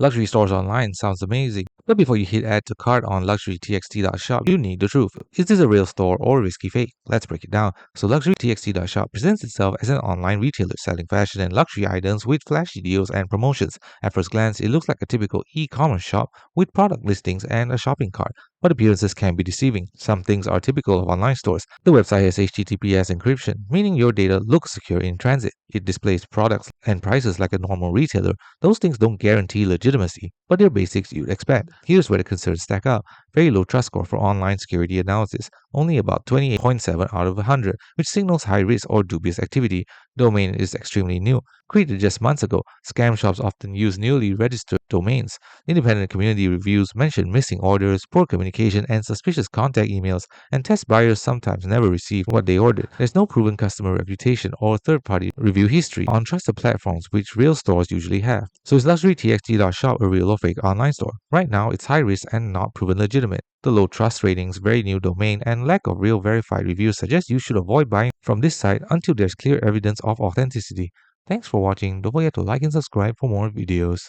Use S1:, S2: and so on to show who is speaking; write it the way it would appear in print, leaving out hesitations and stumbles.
S1: Luxury stores online sounds amazing, but before you hit add to cart on Luxurytxt.shop, you need the truth. Is this a real store or a risky fake? Let's break it down. So Luxurytxt.shop presents itself as an online retailer selling fashion and luxury items with flashy deals and promotions. At first glance, it looks like a typical e-commerce shop with product listings and a shopping cart. But appearances can be deceiving. Some things are typical of online stores. The website has HTTPS encryption, meaning your data looks secure in transit. It displays products and prices like a normal retailer. Those things don't guarantee legitimacy, but they're basics you'd expect. Here's where the concerns stack up. Very low trust score for online security analysis, only about 28.7 out of 100, which signals high risk or dubious activity. Domain is extremely new. Created just months ago, scam shops often use newly registered domains. Independent community reviews mention missing orders, poor communication, and suspicious contact emails, and test buyers sometimes never receive what they ordered. There's no proven customer reputation or third-party review history on trusted platforms, which real stores usually have. So is Luxurytxt.shop a real or fake online store? Right now, it's high risk and not proven legitimate. The low trust ratings, very new domain, and lack of real verified reviews suggest you should avoid buying from this site until there's clear evidence of authenticity. Thanks for watching. Don't forget to like and subscribe for more videos.